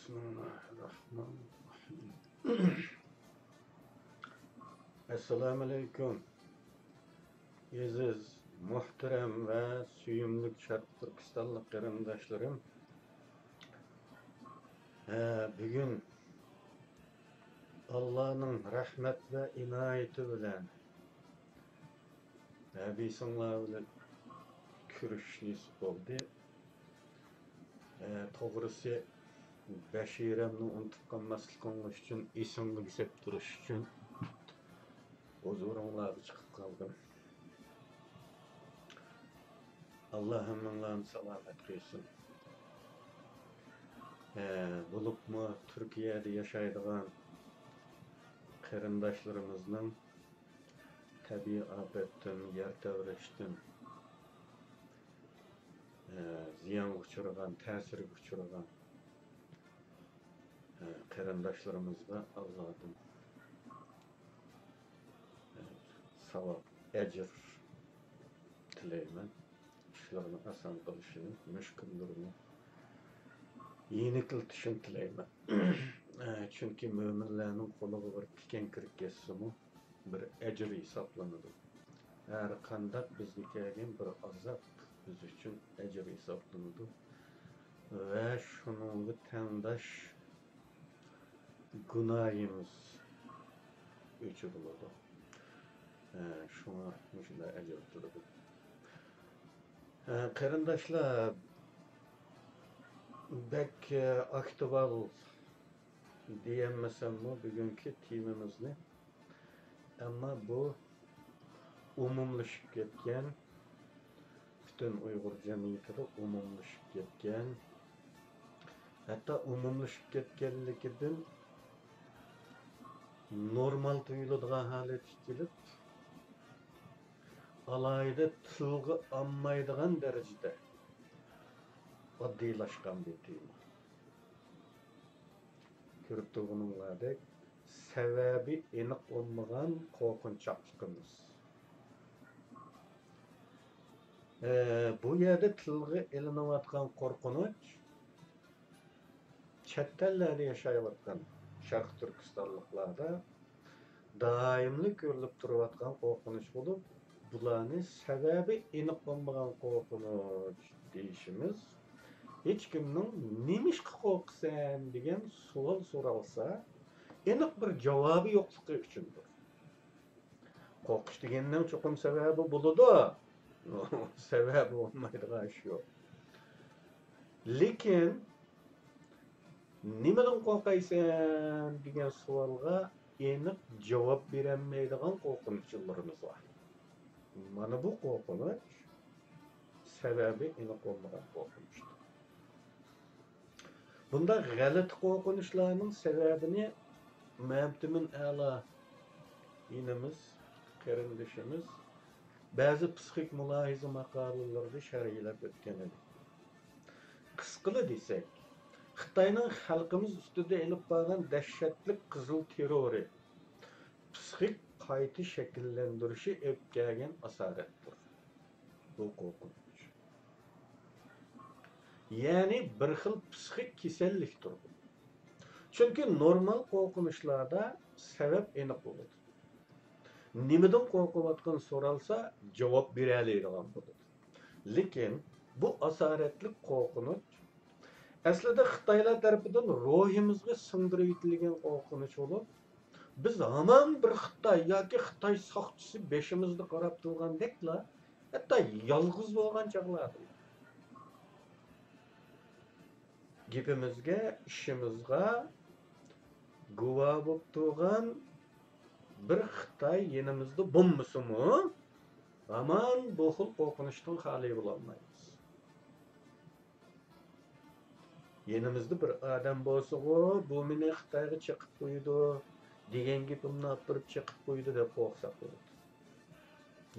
Bismillahirrahmanirrahim. Assalamu alaykum. Aziz, muhterem ve süyümlük Şarkı Türkistanlık qarindoshlarım. Bugün Allah'ın rahmet ve inayeti bilen bismillah bilen görüşüşümüz oldu. Toğrısı Beşiremni unutup kalmaslıkın için, isimli gisep duruş için huzurunlarga çıkıp kaldım. Allah'ım onların selamet versin. Bulup mu Türkiye'de yaşaydıgan qarindoshlarımızın tabii afetden, yer tevrişten ziyan uçurgan, tesir uçurgan qarindoshlarımızga Allah'ım savab, ecir tileymen. İşlerini asan kılışını, müşküllerini yenikiltişini tileymen. Çünkü müminlerin kolu bir tiken kirip geçsimi bir ecir hesaplanıdır. Her kandak bizlik egin bir azap biz için ecir hesaplanıdır. Ve şunun tendaş günahımız uçuruldu. Şuna şunda ecir tutuldu. Qarindoshlar, bek aktual diyemesem mi bugünkü temamizni, ama bu umumlashib ketgan, bütün Uyg'ur jamiyatida umumlashib ketgan, hatto umumlashib ketganligidan normal tuyuladigan holatga kelib, alayda tilga olmaydigan darajada oddiylashgan bir tema. Ko'rib turganinglardek, sababi aniq bo'lmagan qo'rqinchoqligimiz. Bu yerda tilga ilinayotgan qo'rqinch chet ellarda yashayotgan Sharq Turkistonliklarda doimli ko'rilib turayotgan qo'rqinch bo'lib, bularni sababi aniq bo'lmagan qo'rqinch deyishimiz, hech kimning "Nimishqa qo'rqsan?" degan savol so'ralsa, aniq bir javobi yo'qligi uchundir. Qo'rqish deganning cho'qim sababi bo'ladi. Sababi bo'lmaydigan ish yo'q. Lekin nimadan qo'rqaysan degan savolga aniq javob berolmaydigan qo'rqinchlarimiz bor. Mana bu qo'rqinch sababi aniq bo'lmagan qo'rqinchdir. Bunda g'alati qo'rqinchlarning sababini Ma'mtimin a'la inimiz, qarindoshimiz ba'zi psixik mulohiza maqolalarida sharhlab o'tgan edi. Qisqacha desak, Xitoyning xalqimiz ustida elib borgan dahshatli qizil terrori psixik qayta shakllantirishi o'tkagan asoratdir. Bu qo'rqinch. Ya'ni bir xil psixik kasallikdir. Chunki normal qo'rqinchlarda sabab aniq bo'ladi. Nimadan qo'rqayotgan so'ralsa, javob bera oladigan bo'ladi. Lekin bu asoratli qo'rqinch aslida Xitoylar tarafidan ruhimizga singdirib etilgan qo'rqinch bo'lib, biz hamon bir Xitoy yoki Xitoy soqchisi beshimizda qarab turgandekla, hatto yolg'iz bo'lgan chog'larda gapimizga, ishimizga guvoh bo'lib turgan bir Xitoy yanimizda bo'lmasimi, hamon bu xil qo'rqinchdan xoli bo'lolmaymiz. Yanimizda bir odam bo'lsa, bu meni Xitoyga chiqib qo'ydi, degan gapimni olib turib chiqib qo'ydi deb qo'rqsak bo'ladi.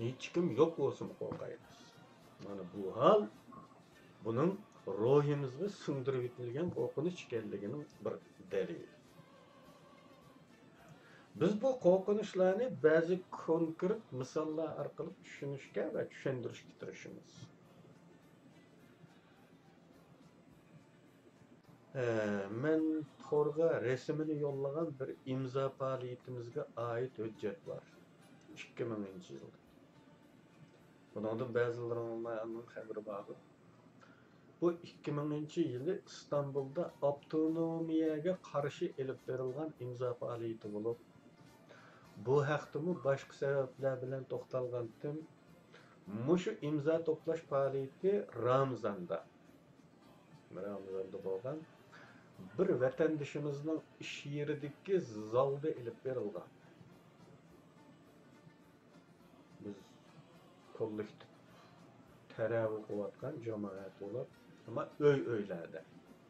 Hech kim yo'q bo'lsin qo'rqaymiz. Mana bu hol buning ruhimizga singdirib etilgan qo'rqinch ekanligining bir dalili. Biz bu qo'rqinchlarni ba'zi konkret misollar orqali tushunishga va tushuntirishga tirishamiz. Men torga resimini yollagan bir imza faaliyetimizge ait hüccet var. 2000 yılda. Bundan bazılarının haberi var. Bu 2000 yılı İstanbul'da avtonomiyaya karşı elip verilgan imza faaliyeti bulup, bu haqdımı başka sebepler bilen toxtalgandım. Muşu imza toplaş faaliyeti Ramazan'da bolgan bir vatandaşımızın iş yerideki zalda elip verilgan. Biz kollektif teravih kılatkan cemaat olup, ama öylerde.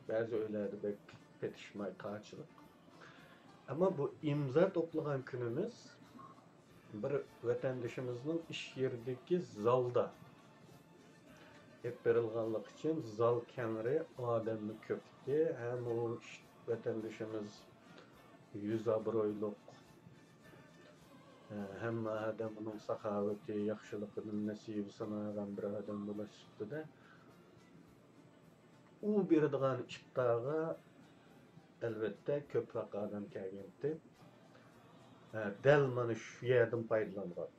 Bazı öylerde bek petişmay kaçılık. Ama bu imza toplagan günümüz bir vatandaşımızın iş yerideki zalda hep verilganlık için zal kenarı adamı köptü. Hem o vatandaşımız yüz abroyluk hem adamının sahaveti, yakşılıkının nasibi sanagan bir adam bulaşıktı da o bir dağın çıktağı elbette köprak adam kagenti. Del mana şu yerden faydalanıp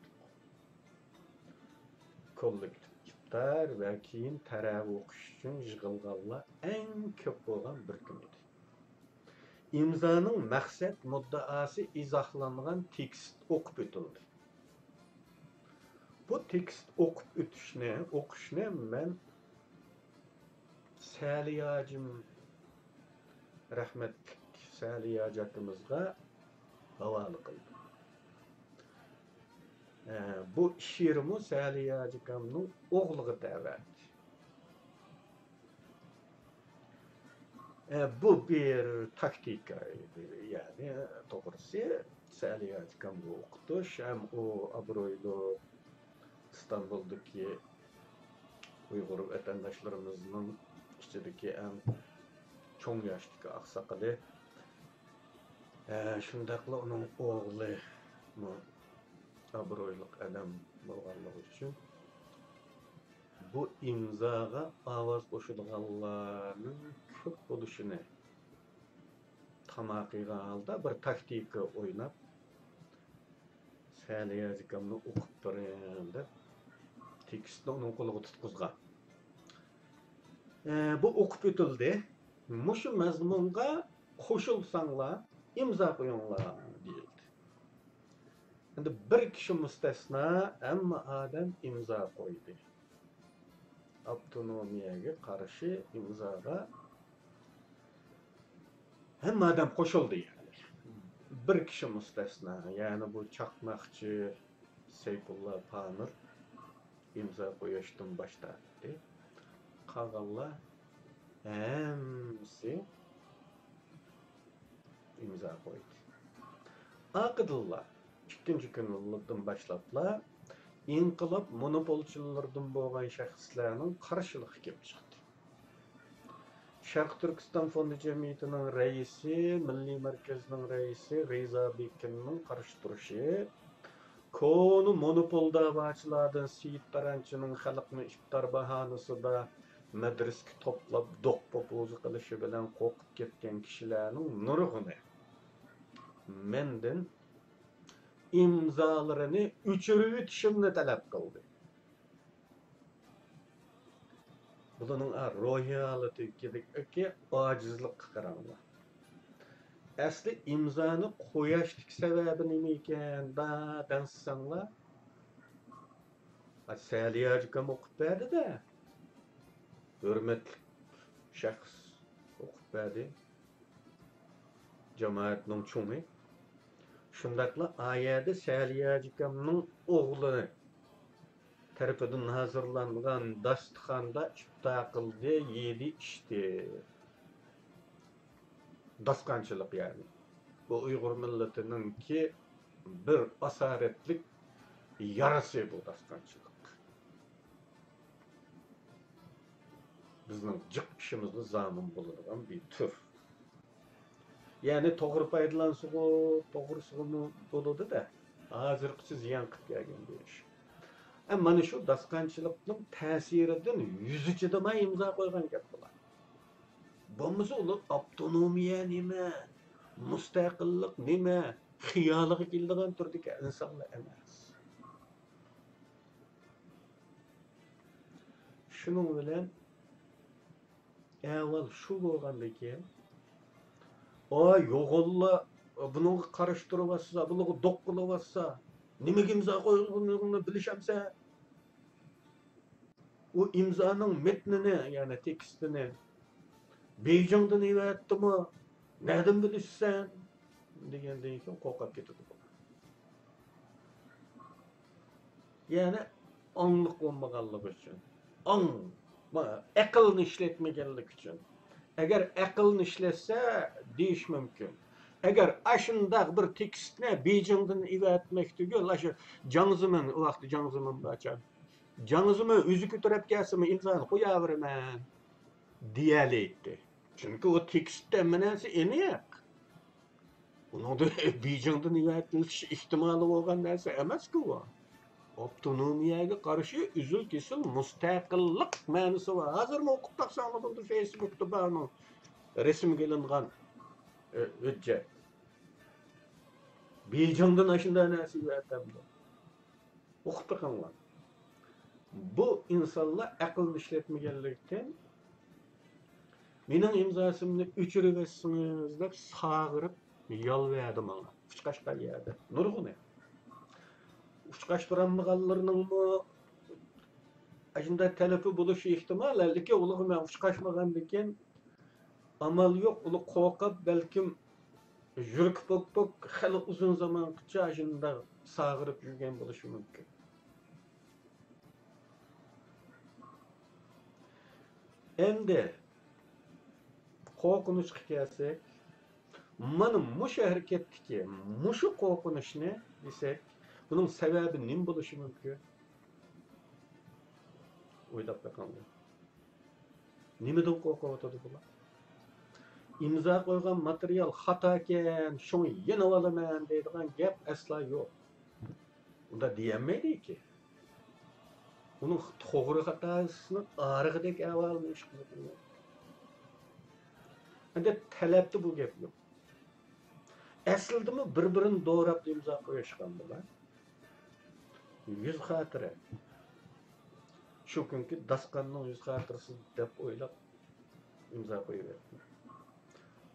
kollektif iftar ve keyin taravih okuş için yig'ilganlar en köp bo'lgan bir kun edi. İmzanın maqsad muddaası izohlangan tekst o'qib o'tildi. Bu tekst o'qishni men Saliyacım rahmetlik Saliyacatımızga havalı kıldım. Bu şiirimi Saliyacıkamның oğluğu davet. Bu bir taktika yani doğrusu Saliyacıkam bu okutuş hem o abroylu İstanbul'daki Uygur vatandaşlarımızın içindeki en çoğun yaştaki aksakalı şundakla onun oğlu mu abroyluk adam bolganlığı için bu imzaga avaz qoşulganlarning köp boluşunu tamaqiga aldı bir taktika oynap Saliyacıkamni okup berýän dep tekstni onun koluga tutkuzgan. Bu okup ötüldi. Muşu mazmunga koşulsaňlar imza koýanlar diýildi. Endi bir kişi müstesna emma adam imza koydu. Avtonomiyaga karşı imzaga hem adam koşuldu yani. Bir kişi müstesna yani bu çakmakçı Seyfullah Panır imza koyuştan başladı. Kagallar hemsi imza koydu. Akıdıllar ikinci günlükten başlapla inqilab monopolçulardan bolgan şahslarning qarşılığı kelip çıktı. Şarq Türkistan Fondi Cemiyeti'nin reisi, Milli Merkezinin reisi Reza Bekin'nin qarşı duruşu, konu monopol davaçılardan Seyit Tarançı'nın halkını iftar bahanası da medreske toplap dokpopozu kılışı bilen kokup ketken kişilerinin nurgunu menden imzalarını üçürüp şimdi talep kıldı. Bunun ruhi haleti ki acizlik karanlığı. Asli imzanı koyaşlık sebebi neymi iken da dansanlar Saliyacıkam okup verdi de hürmetli şahs okup verdi cemaatinin çoğunu. Şundakla ayette Saliyacıkamның oğlunu tarafından hazırlangan dastıxanda iftar kıldı, yedi içti. Daskançılık yani. Bu Uygur milletinin ki bir asaretlik yarası bu daskançılık. Bizning jiq işimizni zamin bo'ladigan bir tür. Yani to'g'ri foydalansa to'g'risi bo'ladi da hozirgacha ziyon qilib kelgan bu ish. Mana shu daskanchilikning ta'siridan yuzi chidamay imzo qo'ygan gap bular. Bo'lmasa ular avtonomiya nima, mustaqillik nima, xiyoliga keladigan turdagi insonlar emas. Shuning bilan avval shu bo'lgandan keyin yo'g'illa bunga qarshi turyapsa, bunga do'q qilyapsa, nimaga imzo qo'yganligini bilishamsan? O imzoning metnini, ya'ni tekstini Beijingdan evatdimi? Nereden bilirsen? Degenden keyin qo'rqib ketadi. Yani anlık olmaganlık için. Aqlni ishlatmaganlik uchun. Agar aqlni ishlatsa, deyish mumkin. Agar ashundaq bir tekstni Beijingdan evatmak tugul, shu Jiang Zemin, u vaqtda Jiang Zemin bacham. Jiang Zemin o'zi ko'tarib kelsimi, imzoni qo'yaveraman deyalaydi. Çünkü o tekstde menensi eniq. Onun da Beijingdan evatilish ihtimali bo'lgan narsa emas-ku bu. Avtonomiyaga qarshi uzul kesil mustaqillik ma'nosi var. Hozir men o'qib taqsanlar bo'ldi Facebookda bani resim qilingan hujjat. Beijingdan ashunday narsa evatamdi. O'qib taqanlar. Bu insonlar aqlni ishlatmaganlikdan mening imzosimni o'chirib deb sag'irib yolverdi menga. Uçqaşqa yerda. Nurg'uni. Uçqaştıranmaganlarning bu ashunday talafi bo'lishi ehtimol, lekin ular men uçqaşmagandan amal yo'q, ular qo'rqib balkim yurib pok hali uzun zamongacha ashunda sag'irib yurgan bo'lishi mumkin. Endi qo'rqinishga kelsak, mana mushu harakatdagi mushu qo'rqinishni desak, bunun sebebi nima bo'lishi mumkin? O'ylab bakalım. Nimadan qo'rqyotdi bular? İmza qo'ygan material xato ekan, shuni yana olaman deydigan gap asla yo'q. Unda deyilmaydi-ki. Uning to'g'ri xatosini arig'idek avvalni ish qiladi. Endi talabda bu gap yo'q. Aslida bir-birini doğrab imzo qo'yishgan bular. 100 xotira. Shu kunki dasqanning 100 xotirasi deb o'ylab imzo qo'yibdi.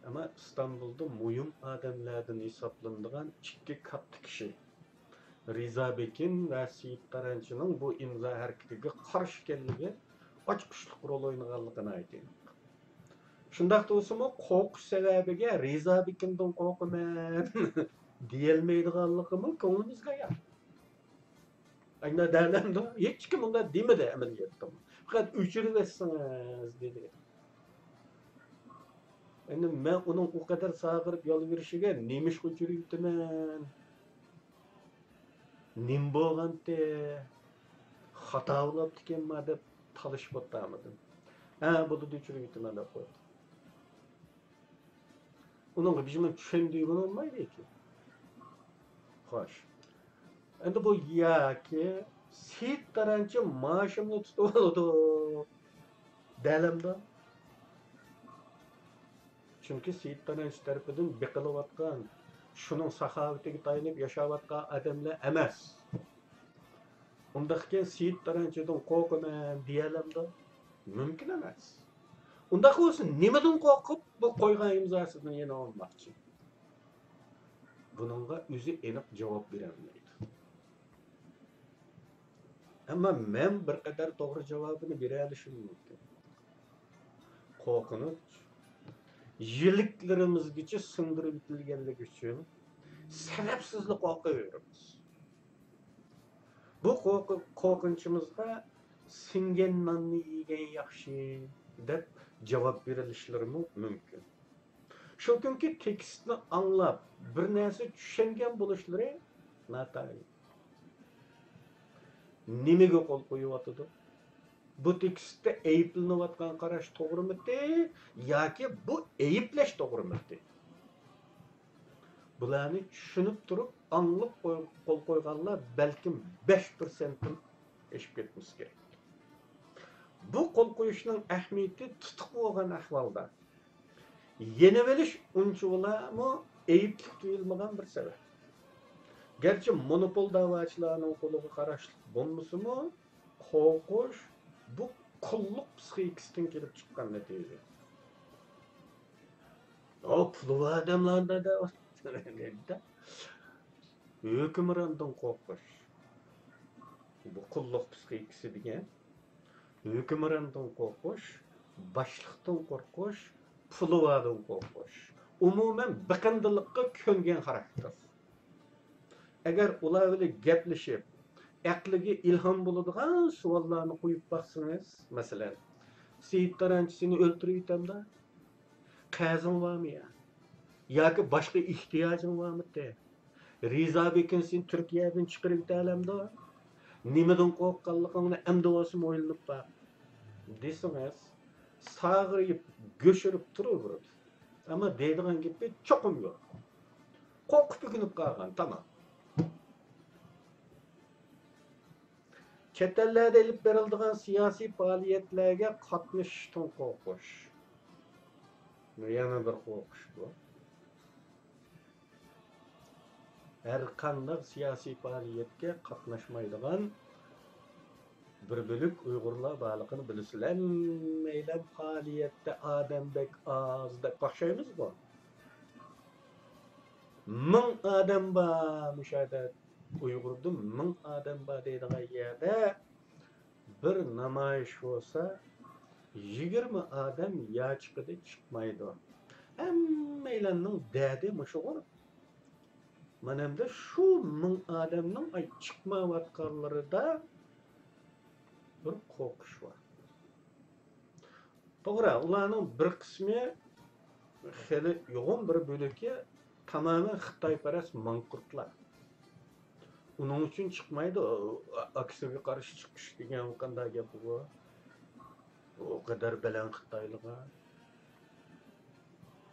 Ama İstanbul'da muhim adamlardan hesaplanadigan ikki katta kishi Riza Bekin va Seyit Taranchining bu imzo harakatiga qarshi ekanligi ochiqishliq rol o'ynaganligini aytdi. Shundaq bo'lsa-mu, qo'rqish sababiga Riza Bekindan qo'rqaman deyilmaydiganligimi ko'nglimizga yo'q. Ayna derlemde hiç kim onda demedi ameliyatda. Fakat o'chirib dedi. Endi men uning o kadar sag'irib yolvirishiga nemish o'chiribdiman. Nim bo'lganda xato bo'libdikanmi deb talishib o'tamidim. Bunu o'chiribdiman deb qo'ydi. Uning bizga tushundiyi bo'lmaydi ki. Xo'sh. Endi bu yoki Seyit Taranchi maaşimni tutib oldi delimda. Çünkü Seyit Taranchi tarafidan beqilayotgan, shuning saxovatiga tayanib yashayotgan odamlar emas. Undaqken Seyit Taranchidan qo'rqaman deyalamda mumkin emas. Undaq bo'lsa nimadan qo'rqib bu qo'ygan imzosini yana olmoqchi? Buningga o'zi aniq javob berolmaydi. Ama men bir kadar doğru cevabını berishim mumkin. Qo'rqinch yilliklerimizgacha singdirib bitilganligi uchun sababsizlik qo'rqaveramiz. Bu qo'rqinchimizga singan nonni yegan yaxshi deb javob berilishlari mumkin. Shu kunki tekstni anglab bir narsa tushungan bo'lishlari noto'g'ri. Nimaga qo'l qo'yib bu tekstda ayblanayotgan qarash to'g'rimidi yoki bu ayblash to'g'rimidi? Bularni tushunib turib anglab qo'l qo'yganlar balkim 5% eshib ketmesi kerak. Bu qo'l qo'yishning ahamiyati tutib bo'lgan ahvolda yenivelish unchulami eyiplik tuyulmagan bir sebep. Gerçi monopol davachilarning qo'liga qarashli bo'lmasa-mu, qo'rqish bu qulluq psixikasidan kelib chiqqan natija. O pulu odamlarda da hükümrandan qo'rqish. Bu qulluq psixikasi degan. Hükümrandan qo'rqish, boshliqdan qo'rqish, pulvadan qo'rqish. Umuman biqindilikqa ko'ngan xarakter. Agar ular bilan gaplashib, aqliga ilhom bo'ladigan savollarni qo'yib baqsangiz, masalan, Seyit Taranchi seni o'ltirib yutamda, qazing bormi ya? Yoki boshqa ehtiyojing bormi de? Rizo bekin sen Turkiyadan chiqarib yutalamda, nimadan qo'rqqanligingni endi o'zim o'ylanib bor. Desangiz, sag'riyib, go'shirib turaveradi. Ammo deydigan gapi cho'qim yo'q. Qo'rqib ko'kinib qolgan, tamam. Chet ellarda ilib beriladigan siyosiy faoliyatlarga qatnashishdan qo'rqish. Yana bir qo'rqish bu. Her qanday siyosiy faoliyatga qatnashmaydigan bir bölük Uyg'urlar borligini bilasizlar. Meylab faoliyatda odamdek oz deb baxshaymiz bu. 1000 odam bor mushada Uyg'urda 1000 odam bor deydigan yerda bir namoyish bo'lsa 20 odam ya chiqadi chiqmaydi. Hammalarning dadi mushugur. Manamda şu 1000 odamning chiqmayotganlarida bir qo'rqish bor. To'g'ri, ularning bir qismi xeli yo'g'on bir bo'lagi tamamen Xitoyparast manqurtlar. Uning uchun chiqmaydi, aksiga qarshi chiqish degan qanday gap bu? O kadar baland Xitoyliga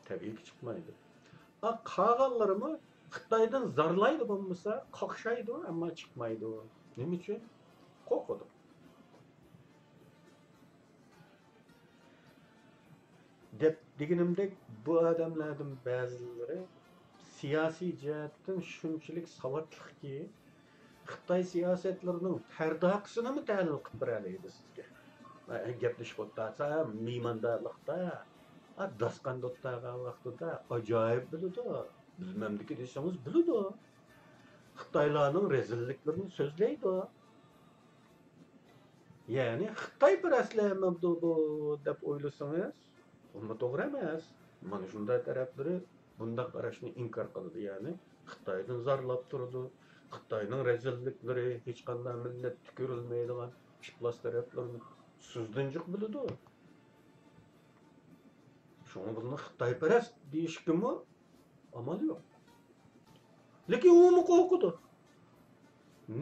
tabii ki chiqmaydi. Qolganlarimi Xitoydan zarlaydi bo'lmasa, qoqshaydi, ammo chiqmaydi. Nima uchun? Qo'rqadi. Deganimdek bu odamlardan ba'zilari siyosiy jihatdan shunchalik savodliki, Xitoy siyosatlarining pardaqisini mi ta'lil qilib beradi sizga? Gaplashib o'tsa, mehmondorlikda, dasqand o'tgan vaqtida ajoyib biladi. Bilmemdiki desangiz biladi. Xitoylarning rezilliklarini so'zlaydi. Ya'ni Xitoyparastlar bu deb o'ylasangiz, unda to'g'ri emas. Mana shunday taraflari bunda qarashni inkor qiladi. Ya'ni Xitoydan zarlab turadi. Xitoyning rezilliklari hech qanday millat ko'rilmaydigan iflos taraflarini so'zdanjiq biladi. Şunu bunu Xitoyparast deyishkimi amal yo'q. Lekin u mu qo'rqidi?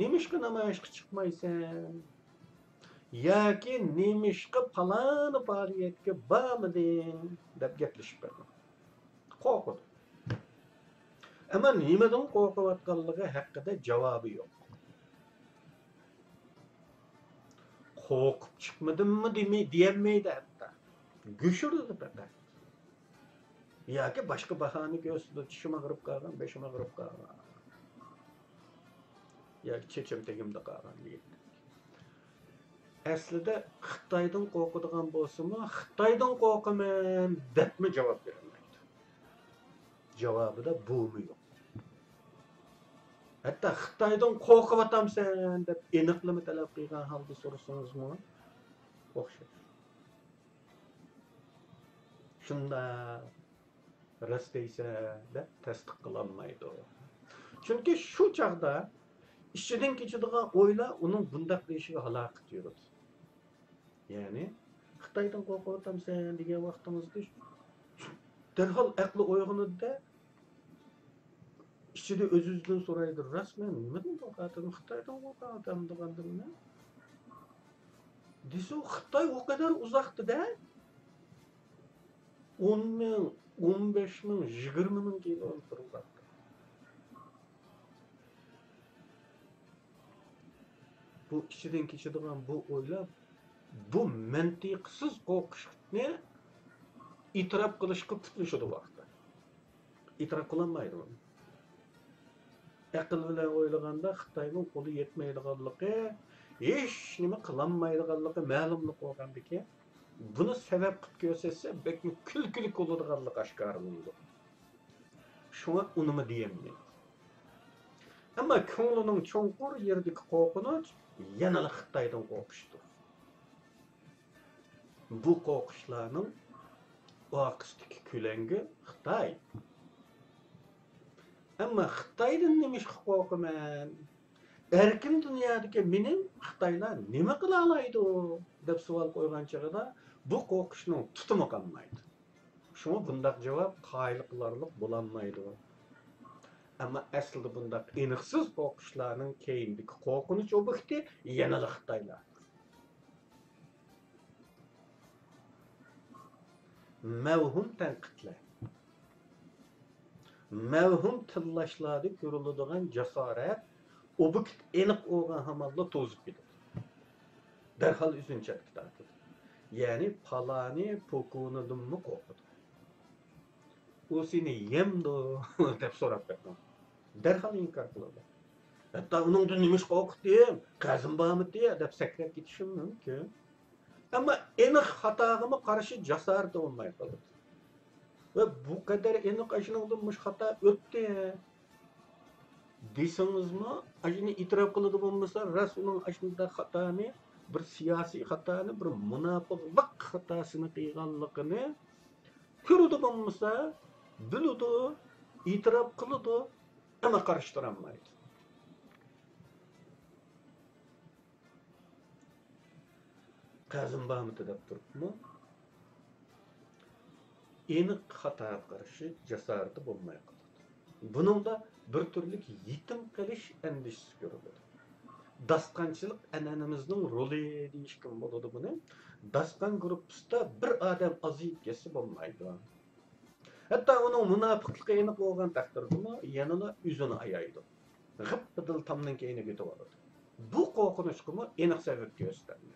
Nemishqa namoyishga chiqmaysan? Yoki nemishqa falon faoliyatga bormiding deb gaplashib berdi. Qo'rqidi. Ammo nimadan qo'rqayotganligi haqida javobi yo'q. Qo'rqib chiqmadimmi deyolmaydi hatta. Go'shirdi faqat. Yoki boshqa bahoni ko'rsatdi, tishim og'rib qolgan, beshim og'rib qolgan. Yoki chechim tegimda qolgan deydi. Aslida Xitoydan qo'rqadigan bo'lsa-mu, Xitoydan qo'rqaman debmi javob bermaydi. Javobida bumi yo'q. Hatta Xitoydan qo'rqayotamsan deb aniqlama talab qilgan holda so'rasangizmi, o'xshash. Shunda rost deysa deb tasdiq qilolmaydi. Chunki shu chaqda ishidan kechadigan o'ylar uning bundaq deyishiga xalaqit yuradi. Ya'ni Xitoydan qo'rqayotamsan degan vaqtimizda darhol aqli uyg'onadi. İçinde özüzden soraydı, rasmen nimadan qo'rqadim, Xitoydan qo'rqadim degandimmi? Desa, Xitoy o kadar uzoqda-da. 10 ming, 15 ming, 20 ming kilometr uzoqda. Bu ichidan kechadigan bu o'ylar, bu mantiqsiz qo'rqishni itiraf qilishga tutulishadi vaqtda. İtiraf qilolmaydi uni. Aql bilan o'ylaganda Xitoyning qo'li yetmaydiganligi, hech nima qilolmaydiganligi ma'lumlik bo'lgandiki, buni sabab qilib ko'rsatsa, bekmi kulkili bo'ladiganligi oshkor bo'ldi. Shunga unimi deyemmen. Ammo ko'nglining cho'nqur yeridagi qo'rqinch yana Xitoydan qo'rqishdir. Bu qo'rqishlarning vaqtdagi ko'langi Xitoy. Ama Xitoydan nima ish qo'rqaman? Erkin dunyodagi mening Xitoylar nima qila oladi deb savol qo'ygan chog'ida bu qo'rqishning tutimi qolmaydi. Shunga bundaq javob qoyil qilarlik bo'lolmaydi. Ama aslida bundaq aniqsiz qo'rqishlarning keyindagi qo'rqinch obyekti yana Xitoylar. Mavhum tanqidlar. Mevhum tillashlarda ko'riladigan jasorat obyekt aniq bo'lgan hamalda to'zib ketadi. Darhol üzünchakka tortadi. Ya'ni palani pokunidimmi qo'rqadi. U seni yemdi deb so'rab ketdi. Darhol inkor qiladi. Hatto uningdan nima ish qo'rqdi, qazim bormidi deb sakrab ketishi mumkin. Ammo aniq xatog'imi qarshi jasorati bo'lmay qoladi. Ve bu kadar aniq aşınıqdan muş hata ötdi. Deysiniz mi? Aşını itiraf qiladi bo'lmasa, Rasulun aşında hatani, bir siyasi hatani, bir münafıqlık hatasını qilganligini ko'rdi bo'lmasa, biladi, itiraf qiladi, ama qarshitiranmaydi. Qazim bahmeti deb turibmi? Aniq xatoga qarshi jasorati bo'lmay qoladi. Buningda bir turlik yetim qilish andishisi ko'riladi. Dasqanchilik an'anamizning roli deyishkim bo'ladi buni. Dasqan guruhida bir odam aziyib ketsa bo'lmaydi. Hatto uning munofiqligi aniq bo'lgan taqdirda yanada o'zini ayaydi. G'ibdil tamdan keyin ketib oladi. Bu qo'rqinchmi aniq sabab ko'rsatadi.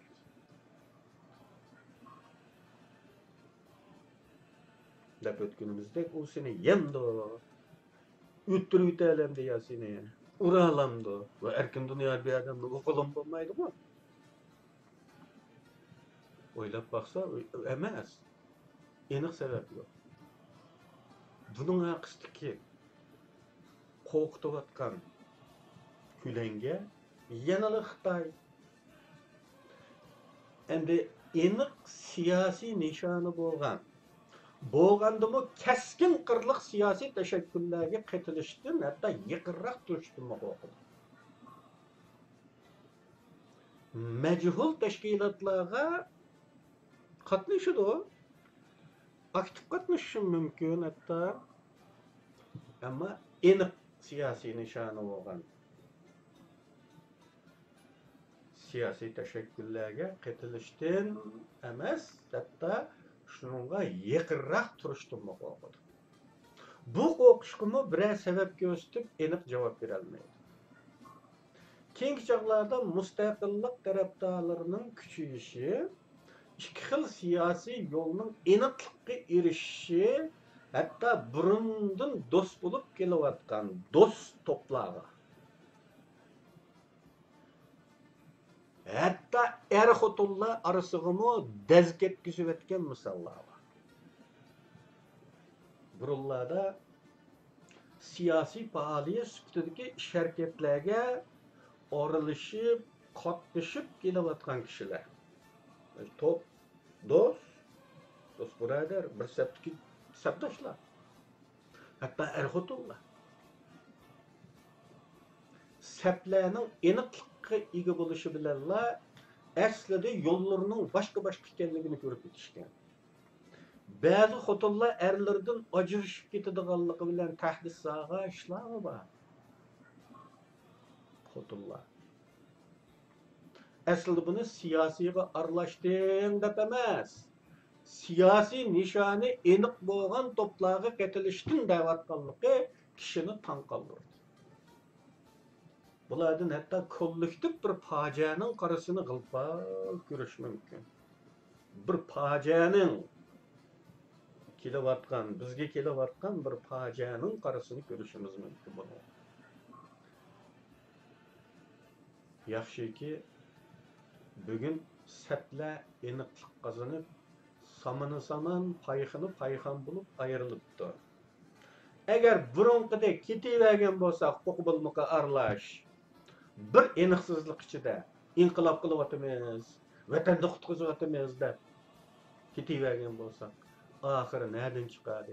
Dep ötkünümüzde o seni yemdi, ütürütelim diye seni, uralamdı ve erkin dünya bir adamla okulun bulmaydı mı? Oylap baksa emez, enik sebep yok. Bunun akıstaki korkutuvatkan külenge yanalı Xitay. Endi enik siyasi nişanı bolgan. Boğandımı keskin qırlıq siyasi teşekküllerge qetiliştin, hatta yıkırrak turuşturma qo'rqidi. Mechul teşkilatlarga qatnashidi o. Aktif qatnashishi mumkin hatta. Ama aniq siyasi nishoni bo'lgan siyasi teşekküllerge qetilishtin emas, hatta şununla yıkırrak turuşturma qo'rqidi. Bu qo'rqishga birer sebep gösterip aniq cevap berolmaydi. Keyingi chog'larda mustaqillik tarafdorlarining kuchayishi, ikki xil siyosiy yo'lning aniqlikka erishishi, hatto burundan do'st bo'lib kelayotgan do'st to'plari, hatta er-xotinlar orasida daz ketkizayotgan misollar bor. Burunlarda siyosiy faoliyat sifatidagi harakatlarga oralashib, qatnashib kelayotgan kishilar. Top, do'st birodar, bir saptiki sapdoshlar. Hatto er-xotinlar. Saplarning aniqlikqa ega bo'lishi bilanla aslida yo'llarining boshqa ekanligini ko'rib yetishgan. Ba'zi xotinlar erlardan ajrashib ketadiganligi bilan tahdid solgan ishlar bor. Xotinlar. Aslida buni siyosiyga aralashding deb emas, siyosiy nishoni aniq bo'lgan to'plarga qatilishdan da'vatganligi kishini tan qoldirdi. Bulardan hatta kollektiv bir facianın qarasını qilib ko'rish mumkin. Bir facianın bizge kelevatkan bir facianın karısını görüşümüz mümkün bunu. Yaxşı ki bugün setle eniqlik kazanıp samını saman, payıqını payıqan bulup ayrılıptı. Eğer burunqidek ketivergen bolsak, qoqubulmuqa aralaş, bir eniqsizlik içinde inqilab qılıvatımız, vatanda qutquzvatımız dep ketivergen bolsak, ahırı nereden çıkadı?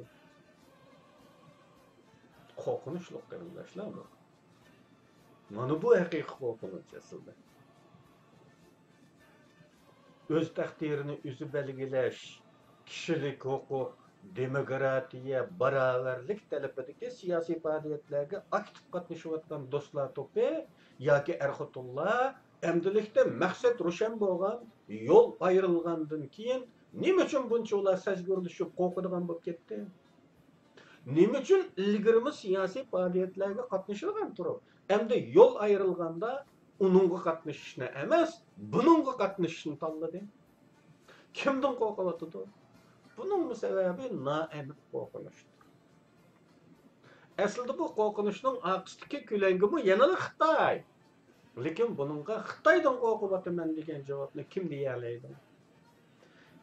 Korkunçluk qarindoshlar bu. Mana bu haqiqiy qo'rqinch aslida. Öz takdirini özü belgilash, kishilik huquq, demokratiya, barobarlik talabidagi siyosiy faoliyatlarga aktiv qatnashayotgan do'stlar to'pi yoki Erxatullah endilikda maqsad ro'shan bo'lgan, yo'l ayrilgandan keyin nima uchun buncha ular sajgurlashib qo'rqadigan bo'lib ketdi? Nima uchun ilgirmi siyosiy faoliyatlarga qatnashilgan turib, endi yo'l ayrilganda uningga qatnashishni emas, buningga qatnashishni tanladi. Kimdan qo'rqyapti? Buning sababi noaniq qo'rqinchdir. Aslida bu qo'rqinchning aqsidagi ko'langi yana Xitoy. Lekin buningga Xitoydan qo'rqyapman degan javobni kim deya oladi?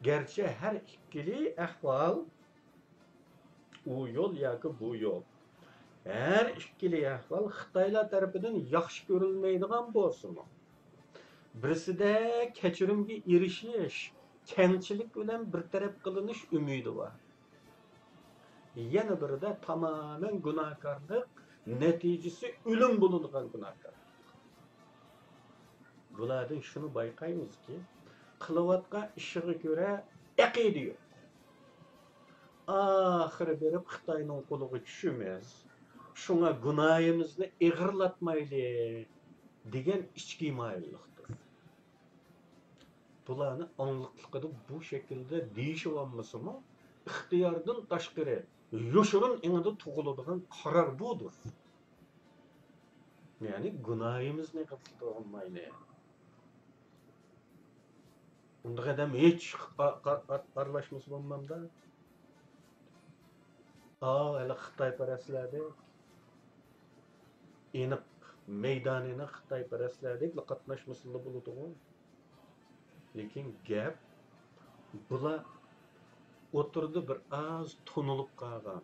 Gerçi her ikkili ahvol u yo'l yoki bu yo'l. Her ikkili ahvol Xitoylar tarafidan yaxshi ko'rilmaydigan bo'lsin. Birisida kechirimga erishish, kengchilik bilan bir taraf qilinish umidi bor. Yana birida tamamen gunohkorlik, natijasi o'lim bo'ladigan gunohkorlik. Bulardan shuni bayqaymizki, qilayotgan ishiga ko'ra aqida yo'q. Ahiri berib Xitoyning qo'liga tushimiz. Şuna günahımızı ağırlatmaylı degan ichki mayillikdir. Bularni anlıqlıqda bu şekilde deyişip olmasımı ixtiyordan tashqari yoshurun endi tug'iladigan qaror budur. Yani günahımızı qilib olmayli. Unda adam hiç aralashmasa bo'lmamda. Hele Xitoy parastlerde eniq meydanına Xitoy parastlerdek qatnashmaslar bo'ladi. Lekin gap bular o'tirdi bir az tunilib qolgan.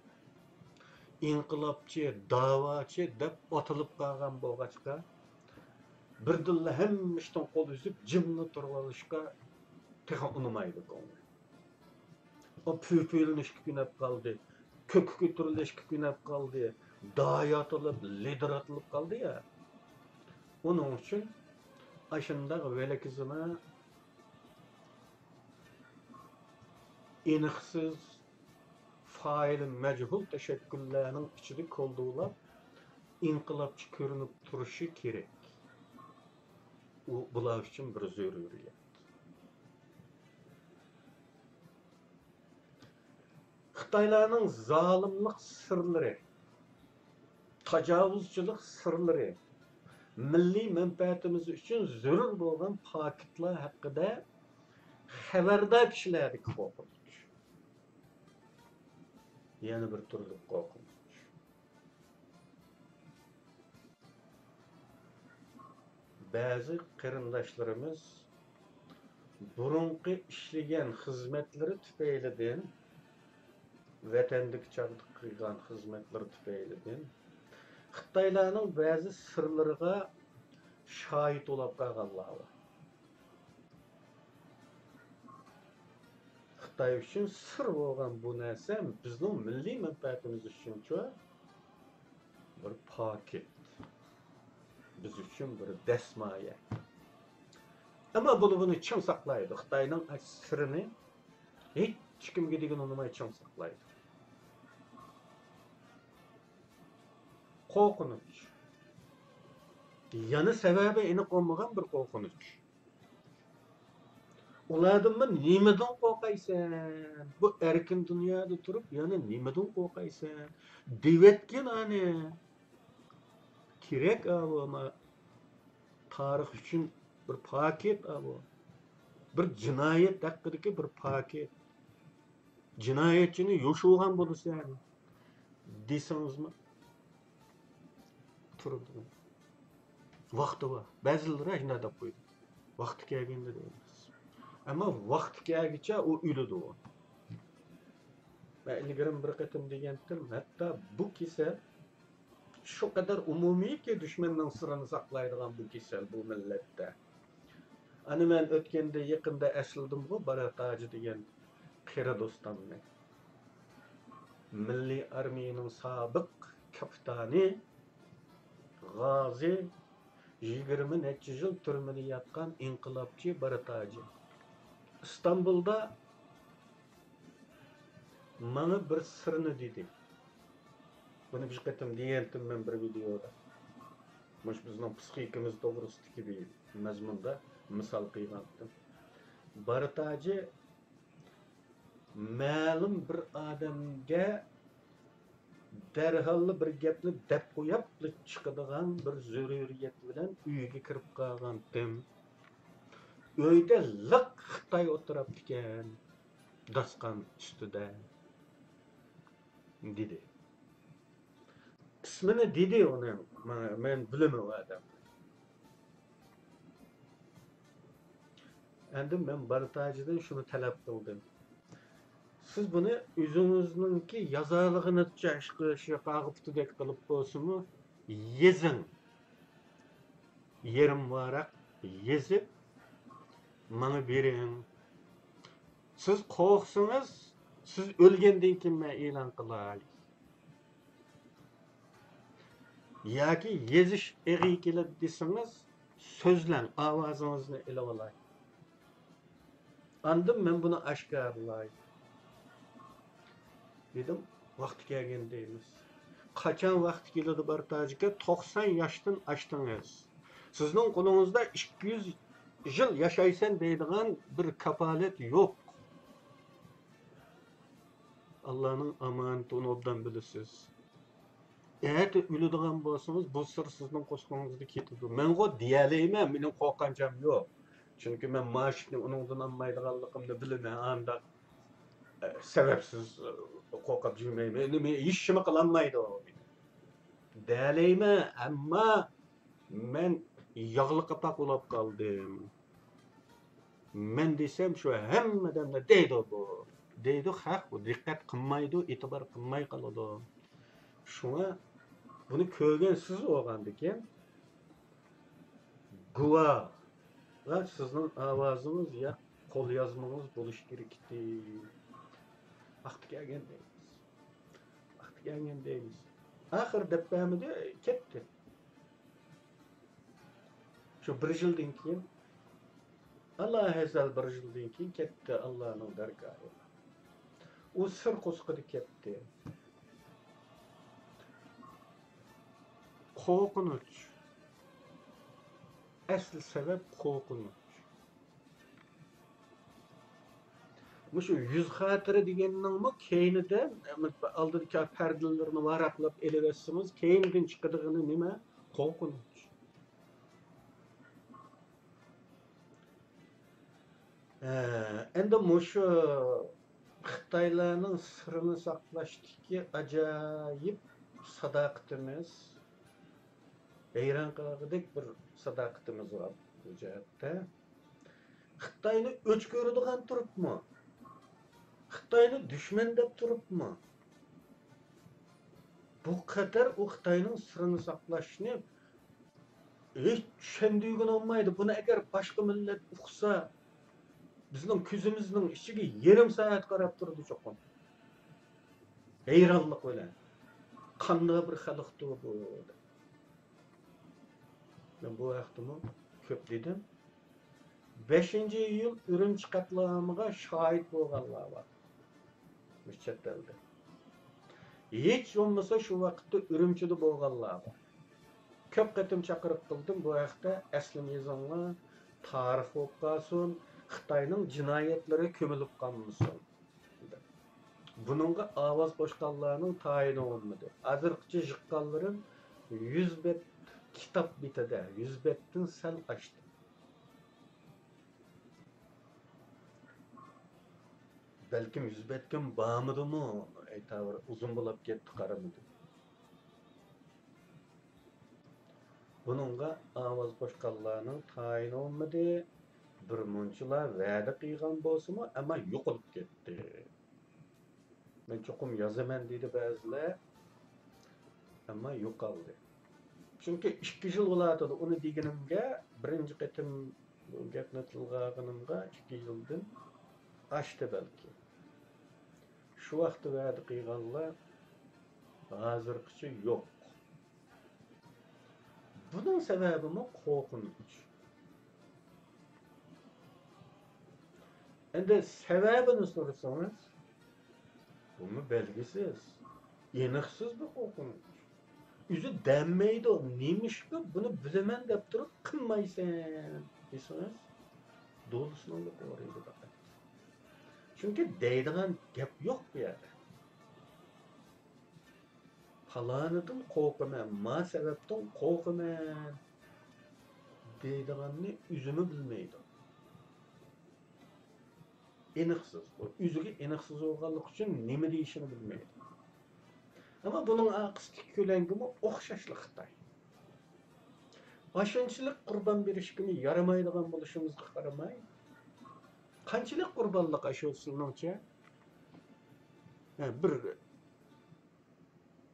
İnqilobchi, da'vochi deb otilib qolgan bo'lg'achqa birdilla hammishdan qo'l uzib jimni turib olishga teha unmaydi ko'ngil. O püpülünüşkü günep kaldı, kökü türleşkü günep kaldı, dağa atılıp, lider atılıp kaldı ya. Onun için aşında velekizine eniksiz, faili mechul teşekküllerinin içilik olduğuyla inqilabçı görünüp duruşu gerek. Bular için bir zürüriyet. Xitaylarning zalimlik sirlari, tajovuzchilik sirlari, milliy manfaatimiz uchun zarur bo'lgan paketlar haqida xabardor kishilarga qo'rqinch. Yana bir turli qo'rqinch. Ba'zi qarindoshlarimiz burunqi ishlagan xizmatlari tufaylidan vatandik çağda qilgan xizmatlar tufaylidan Xitoylarning ba'zi sirlariga shohid bo'lib qolganlar bor. Xitoy uchun sir bo'lgan bu narsa bizning milliy manfaatimiz uchunchi bir paket. Biz uchun bir dasmoya. Ammo buni kim saqlaydi? Xitoyning sirini hech kimga degan unimay kim saqlaydi? Korkunç. Yanı sebebi eni olmagan bir korkunç. Ulardan mı nimeden korkaysan? Bu erkin dünyada durup yani nimeden korkaysan? Devetken hani kirek abi ama tarih için bir paket abi. Bir cinayet hakkındaki bir paket. Cinayetçini yoşuğan bolsa yani. Desiniz mi? Turdu. Vakti var. Bazıları ajna da koydu. Vakti gelgende deymiz. Ama vakti gelgiçe o ölüdü o. Ben ilgirim bir kıtım degendim. Hatta bu kisel şu kadar umumi ki düşmanın sırrını saklaydıgan bu kisel bu millette. Hani men ötkende yakında eşildim bu Barat Ağacı degen kira dostamla. Milli Armiyanın sabık kapitani Gazi 20 neçe yıl türmede yatkan inkılapçı Barat Ağacı. İstanbul'da bana bir sırrını dedi. Bunu bir kıtım diyentim ben bir videoda. Muş bizning psixikamiz to'g'risidagi bir mazmunda misol qilgandim. Barat Ağacı ma'lum bir odamga darhol bir gapni deb qo'yib chiqadigan bir zaruriyat bilan uyiga kirib qolgandim. Uyda liq Xitoy o'tirib ekan, dasqon ustida dedi. İsmini dedi onu, men bilaman o adam. Endi men Barat Ağacı'dan şunu talep qildim. Siz bunu özünüzninki yazarlığını çaşkı şey qağıptidek qılıp bolsunmu? Yezin. Yerim varak yezip bana verin. Siz qo'rqsangiz, siz o'lgandan keyin men e'lon qilay. Yoki yezish eg'i keladi desangiz, so'zlang, ovozingizni ilib olay. Andim men buni oshkorlay. Dedim, vaqti kelgandaymiz. Qachon vaqti keladi Barat Ağacı'ga 90 yoshdan oshdingiz. Sizning qo'lingizda 200 yil yashaysan deydigan bir kafolat yo'q. Allah'ın amanatını obdan bilisiz. Eğer ölüdüğün bolsanız bu sır sizning qo'shqo'ngizda ketadi. Men o diyaleyman, mening qo'rqancham yo'q. Çünkü men maaşni uningdan olmaydiganligimni bilaman. Anda sebepsiz qo'rqib yurmayman. Endi men hech nima qilolmaydi o. Diyaleyman, ammo men yog'li qapoq bo'lib qoldim. Men desem şu hammadan deydi bu. Deydi haq bu diqqat qilmaydi, e'tibor qilmay qoladi. Şuna bunu ko'rgan siz o'g'andikan guvoh va sizning ovozingiz ya qo'l yozmangiz bo'lishi kerak edi. Vaqti kelgandaymiz. Vaqti kelgandaymiz. Axir debamida ketdi. Şu bir yildan keyin Allah hazal bir yildan keyin ketdi Allohning dargohiga. O sır qo'sqidi ketdi. Qo'rqinch. Asl sebep qo'rqinch. Şu yüz xatiri deganning keynida oldingi pardalarini varaqlab elevetsiniz, keynidan chiqadigini nima? Qo'rqinch. Endi mushu Xitoylarning sirrini saqlashdagi ajoyib sadoqatimiz, hayron qiladigan bir sadoqatimiz bor bu jihatda. Xitoyni o'ch ko'radigan turibmi? Xitoyni dushman deb turibmi? Bu qadar u Xitoyning sirrini saqlashni hech tushundigan olmaydi. Buni agar boshqa millat uqsa, bizning ko'zimizning ichiga yarim soat qarab turdi cho'qim. Hayronlik bilan. Qanday bir xalqdir bu? Men bu vaqtimi ko'p dedim. 5-yil Ürümçi qatlamiga shohid bo'lganlar bor. Chet elda. Hech bo'lmasa shu vaqtda Ürümchida bo'lganlar bor. Ko'p qatim chaqirib qildim bu vaqtda aslini yozinglar, tarix bo'lib qolsin. Xitoyning jinoyatlari ko'milib qolmasin. Buningga ovoz qo'shganlarning tayini olmadi. Hozirgacha yiqqanlarim 100 bet kitob bitida, 100 betdan sal oshdi. Belki yüzbetken bağımıdı mı? Aytavır uzun bulup gitti karamıdı. Bununla avaz koşkallarının tayin olmadı. Bir munçular vədə qıyğan bolsunmu, ama yok olup gitti. Ben çokum yazımen dedi bəziler, ama yok aldı. Çünkü 2 yıl oladı onu deganimga, birinci qitim bu gapni tilgag'inimga 2 yıldan aştı belki. Şu vaqtda vədə qıyğanlar hazırqıça yok. Bunun sebebi mi? Korkunç. Endi sebebini sorsanız, bunu belgisiz, yeniksiz bir korkunç. Yüzü denmeydi o. Neymiş ki? Bunu bilemen dep durup kılmaysan. Desiniz, doğrusunun da doğruydu bakın. Çünkü deydiğen gap yok bir yerde. Falanıdın korkumen, ma sebepten korkumen deydiğenini yüzümü bilmeydi. Eniksiz. O yüzüge eniksiz olganlık için nemi deyişini bilmeydi. Ama bunun akıstik kölengimi okşaşlı Xitay. Aşınçılık kurban berişkini yaramaydigan buluşumuzga qaramay, qanchalik qurbanlık aşı olsununca, bir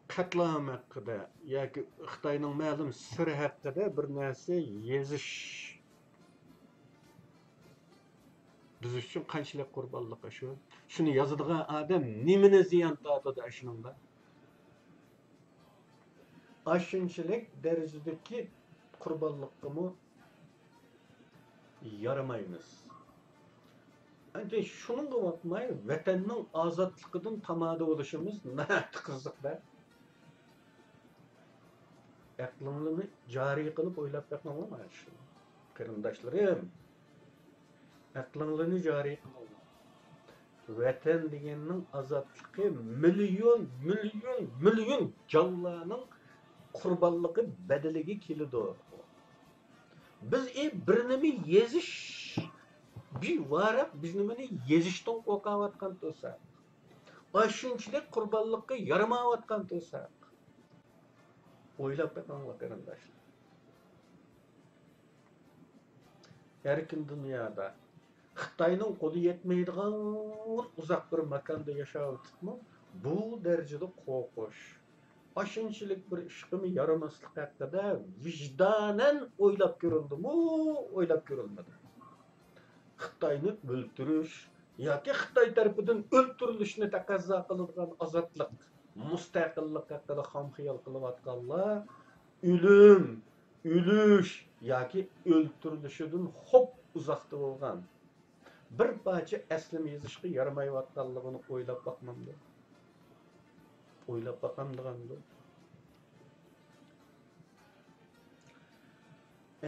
qatlam haqqida yoki Xitoyning ma'lum siri haqida bir narsa yezish biz uchun qanchalik qurbanlık aşı. Shuni yozadigan odam nimani ziyon tortadi ashuningda? Aşınçılık derecedeki kurbanlıkımı yaramaymiz. Ancak şunun bakmay, vatanning azatlıkının tamamı oluşumuz ne kızık be? Aklını cari kılıp oylap bakmam ama şunu. Kırındaşlarım, aklını cari kılın. Vatan degenin azatlıkı milyon canlarının kurbanlığı bedeligi kilido. Biz birini yeziş bir varıp bizni yezishdan qo'rqayotgan bo'lsak, shunchalik qurbanlikqa yaramayotgan bo'lsak, o'ylab bakinglar qarindoshlar. Erkin dunyoda Xitoyning qo'li yetmaydigan uzoq bir makonda yashayotibmi? Bu darajada qo'rqish. Shunchalik bir ishqimi yaramaslik haqida vijdonan o'ylab ko'rildimi, o'ylab ko'rilmadi. Xitoyni o'ltirish yoki Xitoy tarafidan o'ltirilishni taqozo qiladigan ozodlik, mustaqillik haqida ham xiyol qilayotganlar o'lim, o'lish yoki o'ltirilishidan xo'p uzoqda bo'lgan bir parcha aslim yezishga yaramayotganligini o'ylab boqmamdi. O'ylab boqamdigandi.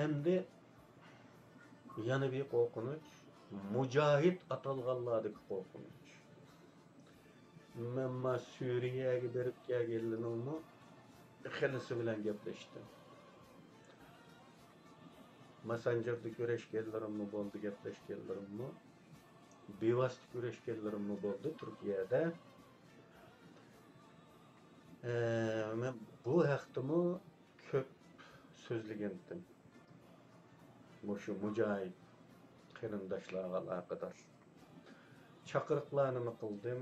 Endi yana bir qo'rqinch, mujohid atalganlardagi qo'rqinch. Men Suriyaga berib kelganimni xilisi bilan gaplashdim. Messenger'da görüşkenlerimmi bo'ldi, gaplashganlarimmi, bevosita görüşkenlerimmi bo'ldi Turkiyada. Men bu haqdami ko'p so'zlagandim. Şu mujohid qarindoshlarga aloqador chaqiriqlarni qildim.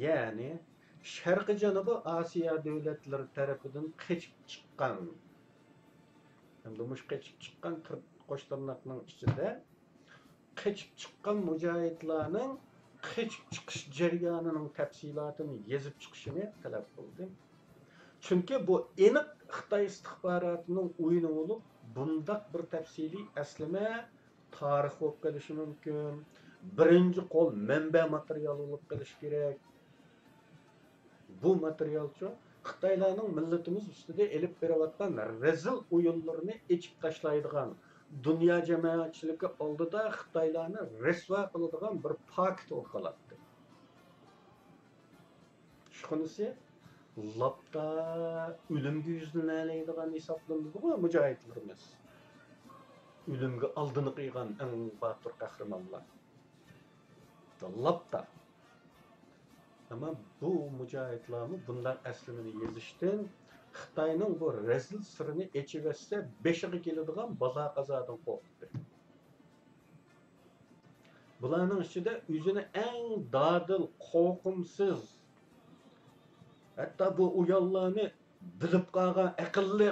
Yani Sharqi Janubiy Osiyo davlatlari tarafidan qochib chiqqan, endi mush qochib chiqqan qo'shtirnoqning ichida qochib chiqqan mujohidlarning qochib chiqish jarayonining tafsilotini yozib chiqishini talab qildim. Chunki bu aniq Xitoy istixborotining o'yini bo'lib, bundaq bir tafsiliy aslima tarix bo'lib qolishi mumkin. Birinchi qo'l manba material bo'lib qolishi kerak. Bu materialchi Xitoylarning millatimiz ustida elib berayotgan rezil o'yinlarini ichib tashlaydigan, dunyo jamoatchiligi oldida Xitoylarni rasvo qiladigan bir pakt bo'lib qoladi. Shunisi lapta ölümge yüzlənələydiğən hesablandığı mücahidlərimiz. Ölümge aldını qıyğan ən batır qəhrəmanlar. Lapta. Ama bu mücahitlarımı bundan aslını yazıştın. Xitayning bu rezil sirini echivetse beşiği keladigan baza qazadan qo'rqdi. Bularning ichida o'zini eng dadil, qo'rqimsiz, hatto bu uyollarni bilib qolgan aqlli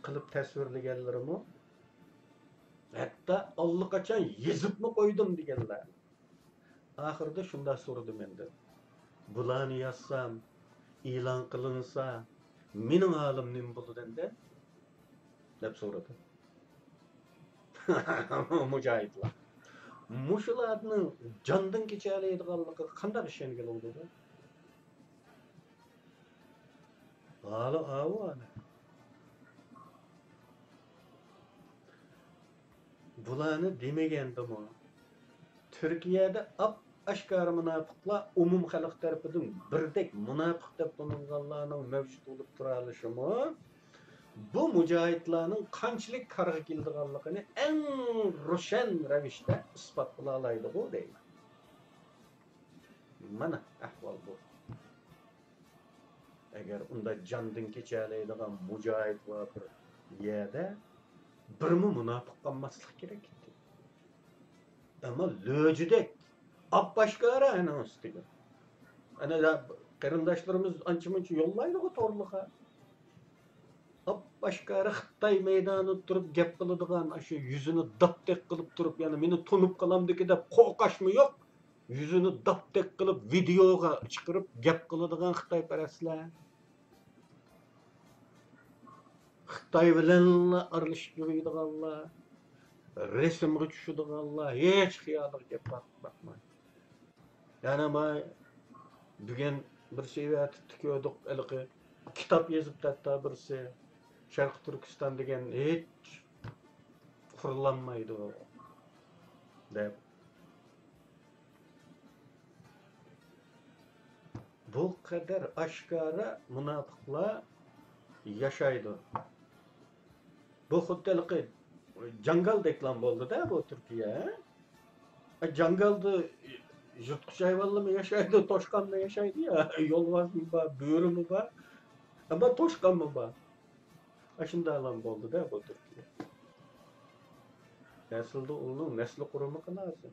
qilib tasvirlaganlarimi, hatto allaqachon yezibmi qo'ydim deganlar. Oxirida shunday so'radi mendan. Bularni yozsam, e'lon qilinsa, mening holim nima bo'ladi deb so'radi. Mujohidlar. Mushularning jondan kechalaydiganligi qanday ishongan bo'ldi? Hali avvalo. Bularni demagandimi? Turkiyada aşkar munofiqlar umum xalq tarafidan birdek munofiq deb tanilganlarning mavjud bo'lib turalishimi bu mujohidlarning qanchalik qarg'a keldiganligini eng ro'shan ravishda isbot qila oladi-ku deyman. Mana ahvol bu. Agar unda jondan kechalaydigan mujohid bor yerda birmi munofiq qolmaslik kerak. Ama löcüdek apbaşkara ana üstüge. Ana da qarindoshlarimiz ancha-muncha yollaydi o torluğa. Apbaşkara Xitoy meydonida turib gap qiladigan, shu yuzini daptek qilib turib, yani meni tunib qolamdiki deb qo'rqashmi yo'q? Yuzini daptek qilib videoga chiqarib gap qiladigan Xitoyparastlar. Xitoy bilan aralashib yuradiganlar. Resimga tushadiganlar hech xiyoliga gap bakmaydi. Yani bugün bir seviyat tüküyorduk ilg'i kitap yazıp hatta birisi Şarkı Türkistan degan hiç fırlanmaydı o deb. Bu kadar aşkara munofiqlar yaşaydı. Bu xuddi jangal deklan bo'ldi-da bu Türkiye. Jangalda yırtqıç hayvanlar mı yaşaydı, toşkan mı yaşaydı ya, yolvaz mı var, böğrü mü var, ama toşkan mı var? Şimdi alan oldu da bu Türkiye. Nesilde onun nesli kurumu lazım.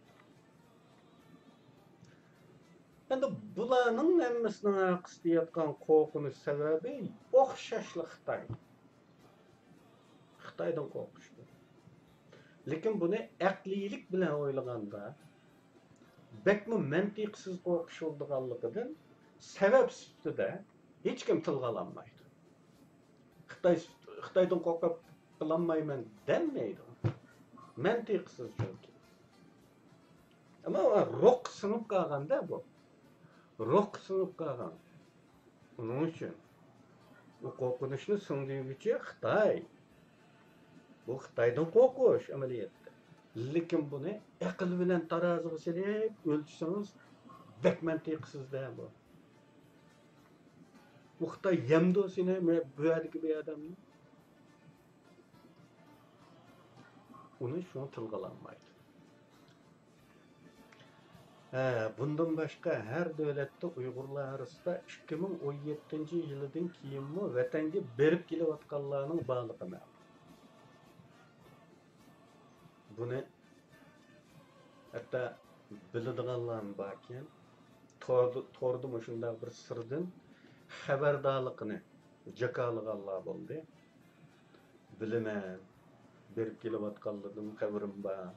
Yani bularning nemmesinin arkasında yatkan korkunun sebebi okşaşlı Xitay. Xitaydan korkuştu. Lekin bunu aqlilik bilan o'ylaganda bekmi mantiqsiz qo'rqish bo'lganligidan sabab sifatida hech kim tilga olmaydi. Xitoydan qo'rqib qilolmayman demaydi. Mantiqsiz chunki. Ama ruh sinib qolganda bu. Ruh sinib qolgan. Uning uchun bu qo'rqinchni singdiruvchi Xitoy. Bu Xitoydan qo'rqish amaliyotda. Lekin buni aql bilan taroziga solib o'lchsangiz bek mantiqsizda bu. Bu Xitoy yemdi seni bu yerdagi bir odamni. Uni shuni tilga olmaydi. Bundan başqa har davlatda Uyg'urlar orasida 2017-yildan keyinmi vatanga berib kelayotganlarning borligi ma'lum. Buni hatta biladiganlar barkan, to'rda shunday bir sirdan xabardorligini jakalaganlar bo'ldi. Bilaman, berib kelayotganlardan xabarim bor.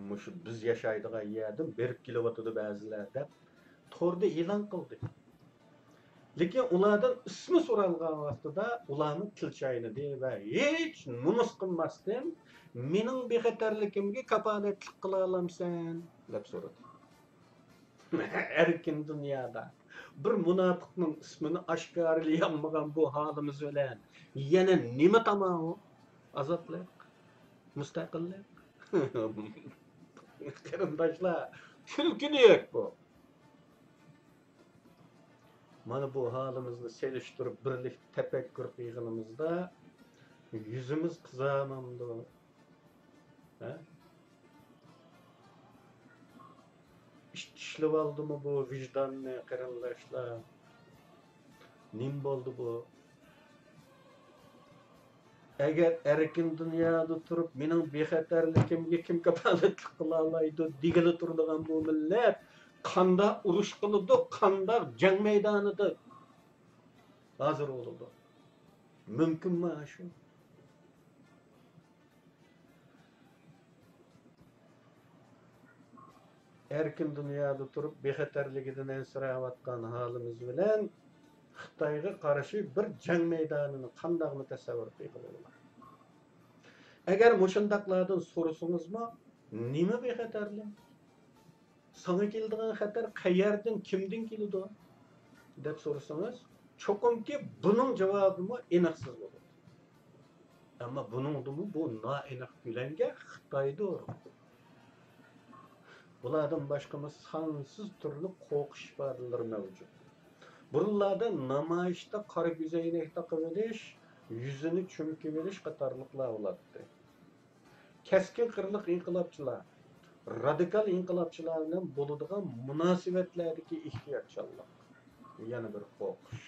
Mush biz yashaydigan yerdan berib kelyotdi ba'zilar deb to'rda e'lon qildi. Lekin ulardan ismi so'ralgan vaqtida ularni tilchaynidi va hech numus qilmasdan mening bexatarligimga kapolatlik qila olamsan deb so'radi. Erkin dunyoda bir munofiqning ismini oshkorlayolmagan bu holimiz bilan yana nima tamom azoblik, mustaqillik. Qarindoshlar, kulkilik bu. Mana bu halimizni selishtirib birlik tafakkur qilganimizda yüzümüz qizarmamdi. İşlev aldı mı bu vicdanını kırılışla? Nim oldu bu? Eğer erkin dünyada turup mening bexatarligimga kim kapolatlik qila oladi degili turadigan bu millat qanda urush qiladi, qanda jang maydonida hozir bo'ladi. Mumkinmi shu? Erkin dünyada turup bexatarligidan ensirayotgan halimiz bilan Xitoyga qarshi bir jang maydonini qandaqmi tasavvur qilib Eğer mushundaqlardan so'rasangizmi, nima bexatarlik? Sana keldigan xatar qayerdan, kimdan keladi deb so'rasangiz, cho'qimki buning javobimi aniqsiz bo'ladi. Ammo buningdimi bu noaniq ko'langa Xitoydir. Bulardan boshqa sonsiz turli qo'rqish ifodalari mavjud. Buralarda namoyishda qora go'zaynak taqib olish, yuzini cho'mkib olish qatorliqlar bo'ladi. Keskin qirliq inqilobchilar, radikal inqilobchilar bilan bo'ladigan munosabatlardagi ehtiyotchanlik yana bir qo'rqish.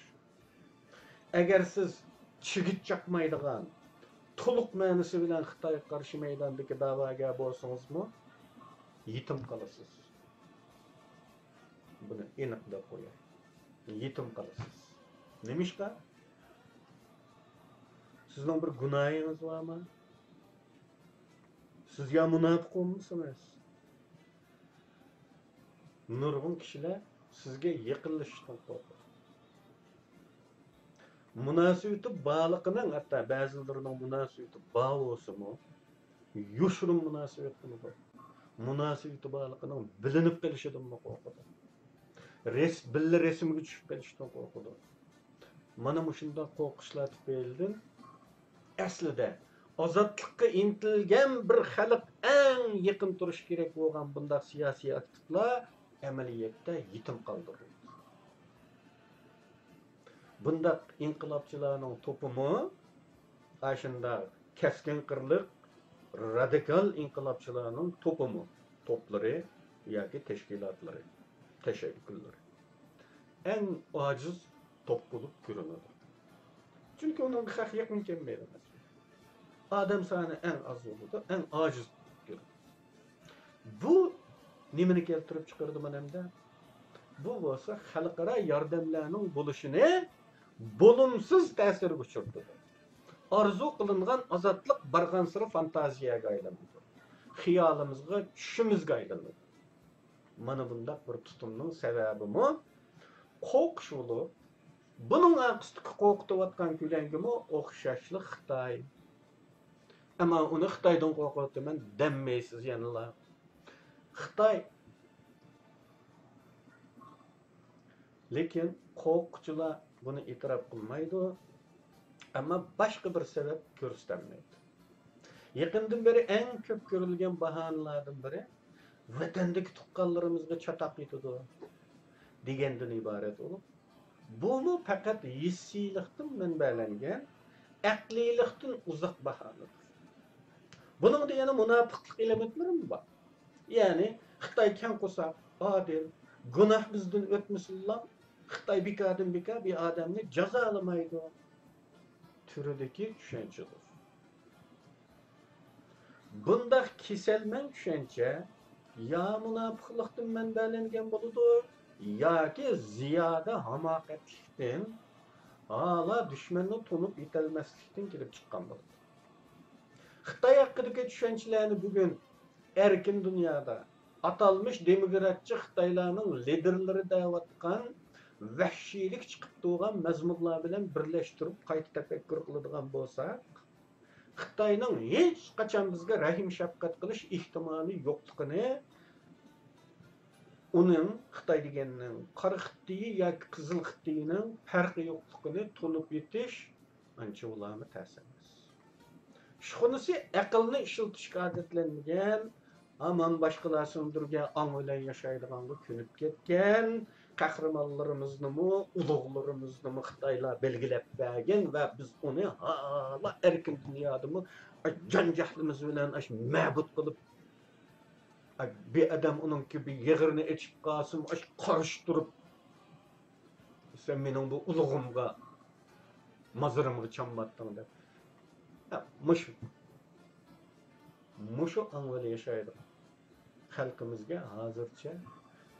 Agar siz chigit chaqmaydigan, to'liq ma'nosi bilan Xitoyga qarshi maydondagi da'vogar bo'lsangizmi, yetim qolasiz. Buni aniq deb qo'yay. Yetim qolasiz. Nimishqa? Sizning bir gunohingiz bormi? Siz ya munofiq bo'lmisiniz? Nurg'un kishilar sizga yaqinlashishdan qo'rqadi. Munosabati baliqining hatto ba'zilarining munosabati bor bo'lsa-mu, yushrun munosabat qiladi. Munosabati baliqining bilinib qolishidan qo'rqadi. Billa resmga tushib qolishdan qo'rqadi. Mana shunday qo'rqishlar tufaylidan aslida ozodlikqa intilgan bir xalq eng yaqin turish kerak bo'lgan bunday siyosiy aktivlar amaliyotda yetim qoldirildi. Bunday inqilobchilarning to'pimi ashunda keskin qirliq radikal inqilobchilarning to'plari yoki tashkilotlari, tashabbuklari eng ojiz to'p bo'lib ko'rinadi. Chunki uning haq yaqin kelmaydi. Adam sani eng az bo'ladi, eng ojiz ko'radi. Bu nimani keltirib chiqardi menimda? Bu bo'lsa xalqaro yordamlarning bo'lishini bo'lumsiz ta'sirga uchirdi. Arzu qilingan ozodlik bargan siri fantaziyaga aylandi. Xiyolimizga, tushimizga aylandi. Mana bunday bir tutumning sababimi qo'rqish bo'lib, buning aqsidagi qo'rqitayotgan ko'langimi o'xshashlik Xitoy. Ama onu Xitoydan qo'rqyapman demaysiz yanılar. Xitoy lekin qo'rquvchilar buni e'tirof qilmaydi, ammo boshqa bir sabab ko'rsatilmaydi. Yaqindan beri eng ko'p ko'rilgan bahonalardan biri vatandagi tuqqanlarimizga chatoq yetadi degandan iborat bo'lib, bu faqat hissiylikdan manbalangan, aqliylikdan uzoq bahonadir. Bunun da yana munafiqlik elementleri mi var? Yani Xitoy keng qo'saq, adil, gunoh bizdan o'tmasinlar, Xitoy bir odamni jazolamaydi turidagi tushunchadir. Bundaq kasalman tushuncha ya munofiqlikdan manbalangan bo'ladi, yoki ziyoda hamoqatlikdan, hala dushmanni to'nib yetolmaslikdan kelib chiqqan bo'ladi. Xitoy hakkındaki düşüncelerni bugün erkin dünyada atalmış demokratçı Xitoylarning liderleri davatkan vahşilik çıkıp doğan mazmunlar bilen birleştirip qayta tefekkür qiladigan bo'lsak, Xitoyning hech qachon bizga rahim shafqat qilish ehtimoli yo'qligini, uning Xitoy deganning qora Xitoyi yoki qizil Xitoyining farqi yo'qligini to'lib yetish ancha ularni ta'sir. Şunisi aqlni ishlatishga odatlangan, aman boshqalar sindirgan ong bilan yashaydiganga ko'nib ketgan qahramonlarimizni, ulug'larimizni Xitoylar belgilab bergan va biz uni hala erkin dunyodami jon jahlimiz bilan ma'bud qilib Bir adam onun gibi yeğirini içip kalsın, karış durup sen benim bu uluğumga, mazırımga çambattın dep. Muşu anvali yaşaydık. Halkımızga hazırça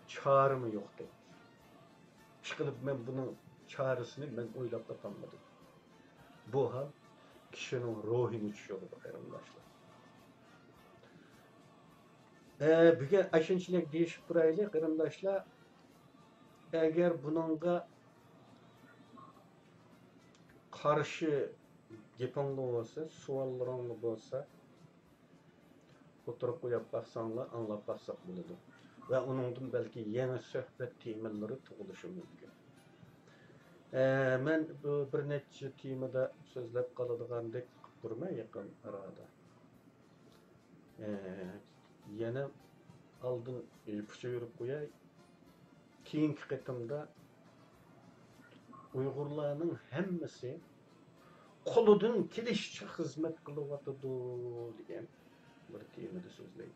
çağrımı yok deyip. Çıkılıp ben bunun çağrısını ben oylap da tanımadım. Bu hal kişinin ruhini uçuyordu arkadaşlar. Bugün aşınçılık değişip burayla arkadaşlar, eğer bununla karşı gepinli olsa, suallarınlı olsa, oturup koyup baksanla anlap baksak buludu. Ve onundan belki yeni söhbet temaları tuğuluşu mümkün. Ben bu bir neçe temada sözlep kalıdığandek durma yakın arada. Yine aldın ipucu yürüp koyay. Keyinki kıtımda Uygurlarının hemmesi koludun kilişçe hizmet kılıvatıdı diyen bir temada sözleyim.